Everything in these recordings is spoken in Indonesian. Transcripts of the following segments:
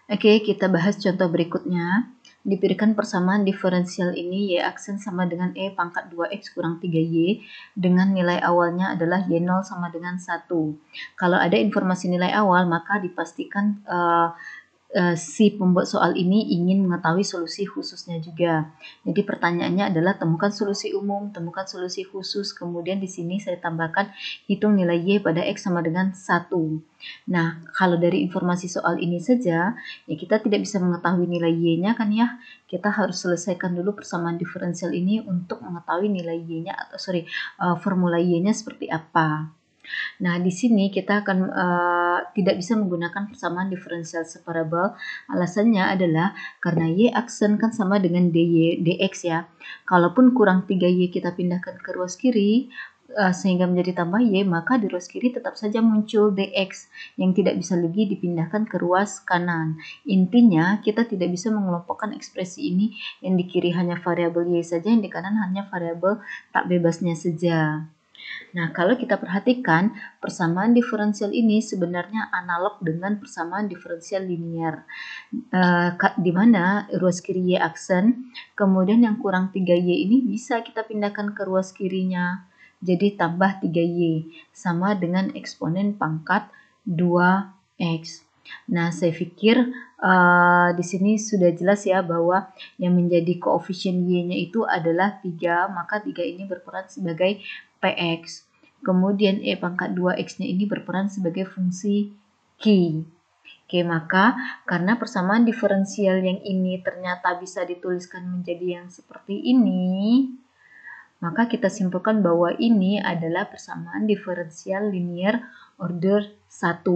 Oke, kita bahas contoh berikutnya. Diberikan persamaan diferensial ini y aksen sama dengan e pangkat 2x kurang 3y dengan nilai awalnya adalah y0 sama dengan 1. Kalau ada informasi nilai awal, maka dipastikan si pembuat soal ini ingin mengetahui solusi khususnya juga. Jadi pertanyaannya adalah temukan solusi umum, temukan solusi khusus, kemudian di sini saya tambahkan hitung nilai y pada x sama dengan 1. Nah, kalau dari informasi soal ini saja, ya kita tidak bisa mengetahui nilai y-nya kan ya. Kita harus selesaikan dulu persamaan diferensial ini untuk mengetahui nilai y-nya atau formula y-nya seperti apa. Nah, di sini kita akan tidak bisa menggunakan persamaan diferensial separabel. Alasannya adalah karena y aksen kan sama dengan dx ya. Kalaupun kurang 3y kita pindahkan ke ruas kiri, sehingga menjadi tambah y, maka di ruas kiri tetap saja muncul dx yang tidak bisa lagi dipindahkan ke ruas kanan. Intinya, kita tidak bisa mengelompokkan ekspresi ini yang di kiri hanya variabel y saja, yang di kanan hanya variabel tak bebasnya saja. Nah, kalau kita perhatikan, persamaan diferensial ini sebenarnya analog dengan persamaan diferensial linier, di mana ruas kiri y aksen, kemudian yang kurang 3y ini bisa kita pindahkan ke ruas kirinya, jadi tambah 3y, sama dengan eksponen pangkat 2x. Nah, saya pikir di sini sudah jelas ya bahwa yang menjadi koefisien y-nya itu adalah 3, maka 3 ini berperan sebagai px. Kemudian e pangkat 2x-nya ini berperan sebagai fungsi q. Oke, maka karena persamaan diferensial yang ini ternyata bisa dituliskan menjadi yang seperti ini, maka kita simpulkan bahwa ini adalah persamaan diferensial linier order 1.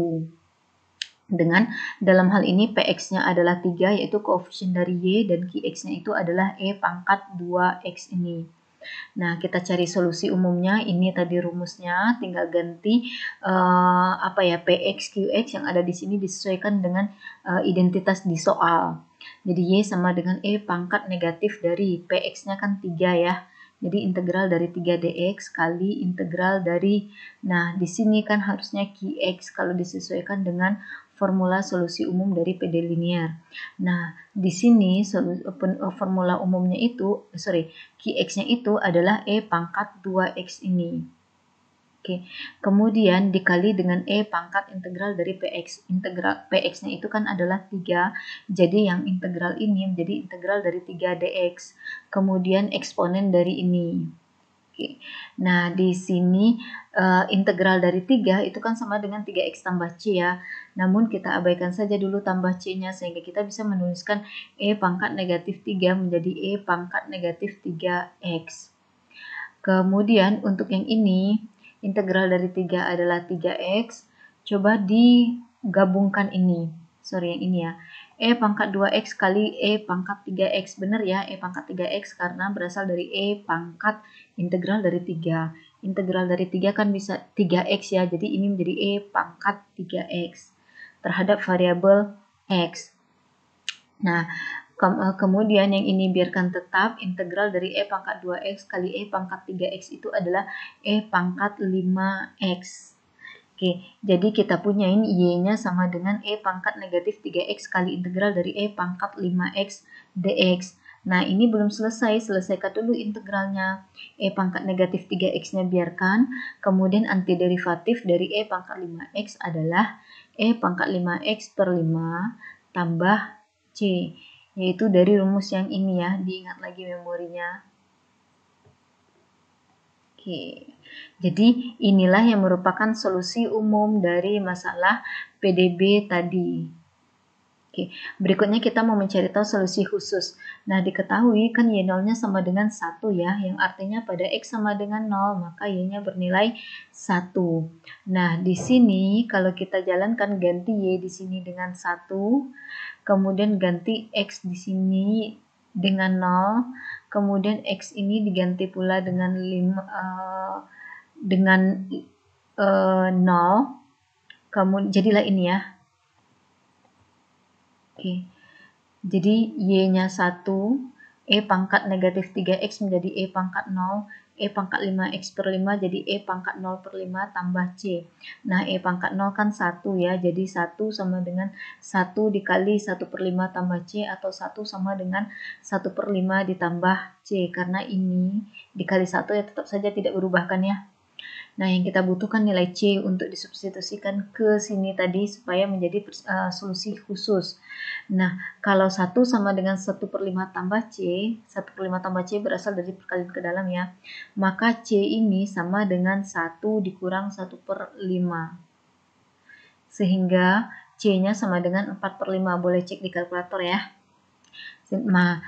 Dengan dalam hal ini px-nya adalah 3, yaitu koefisien dari y, dan qx-nya itu adalah e pangkat 2x ini. Nah, kita cari solusi umumnya. Ini tadi rumusnya, tinggal ganti px, qx yang ada di sini disesuaikan dengan identitas di soal. Jadi y sama dengan e pangkat negatif dari px-nya kan 3 ya. Jadi integral dari 3 dx kali integral dari, nah di sini kan harusnya qx kalau disesuaikan dengan formula solusi umum dari PD linear. Nah, di sini formula umumnya itu, qx-nya itu adalah e pangkat 2x ini. Oke, kemudian dikali dengan e pangkat integral dari px. Integral px-nya itu kan adalah 3, jadi yang integral ini menjadi integral dari 3 dx. Kemudian eksponen dari ini. Oke. Nah, di sini integral dari 3 itu kan sama dengan 3x tambah c ya. Namun kita abaikan saja dulu tambah c-nya sehingga kita bisa menuliskan e pangkat negatif 3 menjadi e pangkat negatif 3x. Kemudian untuk yang ini, integral dari 3 adalah 3x. Coba digabungkan ini. Sorry, yang ini ya. E pangkat 2x kali E pangkat 3x. Benar ya, E pangkat 3x karena berasal dari E pangkat integral dari 3. Integral dari 3 kan bisa 3x ya, jadi ini menjadi E pangkat 3x terhadap variabel x. Nah, kemudian yang ini biarkan tetap, integral dari E pangkat 2x kali E pangkat 3x itu adalah E pangkat 5x. Oke, jadi kita punyain y-nya sama dengan E pangkat negatif 3x kali integral dari E pangkat 5x dx. Nah, ini belum selesai, selesaikan dulu integralnya. E pangkat negatif 3x-nya biarkan, kemudian antiderivatif dari E pangkat 5x adalah E pangkat 5x per 5 tambah C, yaitu dari rumus yang ini ya, diingat lagi memorinya. Oke, jadi inilah yang merupakan solusi umum dari masalah PDB tadi. Oke, berikutnya kita mau mencari tahu solusi khusus. Nah, diketahui kan y0-nya sama dengan 1 ya, yang artinya pada x sama dengan 0, maka y-nya bernilai 1. Nah, di sini kalau kita jalankan ganti y di sini dengan 1, kemudian ganti x di sini dengan 0, kemudian x ini diganti pula dengan 5, dengan 0, kemudian jadilah ini ya. Oke, jadi y-nya 1, E pangkat negatif 3x menjadi E pangkat 0, E pangkat 5X per 5 jadi E pangkat 0 per 5 tambah C. Nah, E pangkat 0 kan 1 ya, jadi 1 sama dengan 1 dikali 1 per 5 tambah C, atau 1 sama dengan 1 per 5 ditambah C, karena ini dikali 1 ya tetap saja tidak berubah kan ya. Nah, yang kita butuhkan nilai C untuk disubstitusikan ke sini tadi supaya menjadi solusi khusus. Nah, kalau 1 sama dengan 1 per 5 tambah C, 1 per 5 tambah C berasal dari perkalian ke dalam ya, maka C ini sama dengan 1 dikurang 1 per 5. Sehingga C-nya sama dengan 4 per 5. Boleh cek di kalkulator ya. Nah,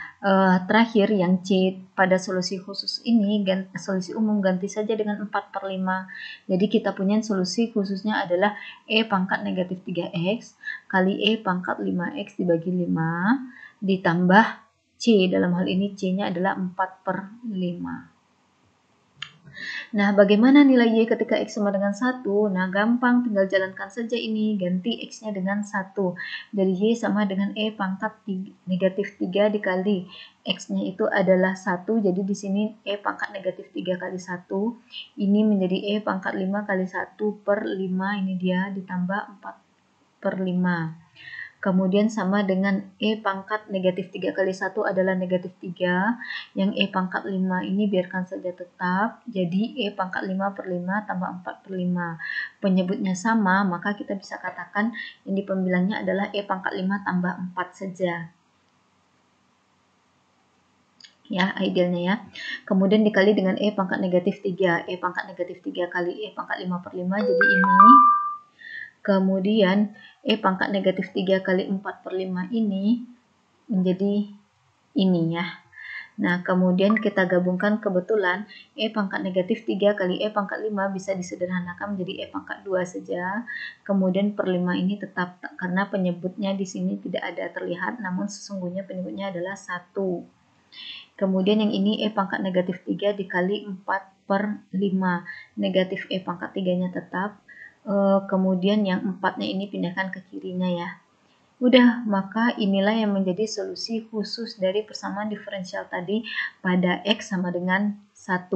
terakhir yang C pada solusi khusus ini, solusi umum ganti saja dengan 4 per 5. Jadi kita punya solusi khususnya adalah E pangkat negatif 3X kali E pangkat 5X dibagi 5 ditambah C. Dalam hal ini C-nya adalah 4 per 5. Nah, bagaimana nilai Y ketika X sama dengan 1? Nah, gampang, tinggal jalankan saja ini, ganti X-nya dengan 1. Jadi Y sama dengan E pangkat negatif 3 dikali X-nya itu adalah 1, jadi di sini E pangkat negatif 3 kali 1, ini menjadi E pangkat 5 kali 1 per 5, ini dia, ditambah 4 per 5. Kemudian sama dengan E pangkat negatif 3 kali 1 adalah negatif 3. Yang E pangkat 5 ini biarkan saja tetap. Jadi E pangkat 5 per 5 tambah 4 per 5. Penyebutnya sama, maka kita bisa katakan yang di pembilangnya adalah E pangkat 5 tambah 4 saja. Ya, idealnya ya. Kemudian dikali dengan E pangkat negatif 3. E pangkat negatif 3 kali E pangkat 5 per 5 jadi ini. Kemudian E pangkat negatif 3 kali 4 per 5 ini menjadi ini ya. Nah, kemudian kita gabungkan, kebetulan E pangkat negatif 3 kali E pangkat 5 bisa disederhanakan menjadi E pangkat 2 saja. Kemudian per 5 ini tetap, karena penyebutnya di sini tidak ada terlihat, namun sesungguhnya penyebutnya adalah 1. Kemudian yang ini E pangkat negatif 3 dikali 4 per 5. Negatif E pangkat 3-nya tetap. Kemudian yang 4-nya ini pindahkan ke kirinya ya. Udah, maka inilah yang menjadi solusi khusus dari persamaan diferensial tadi pada X sama dengan 1.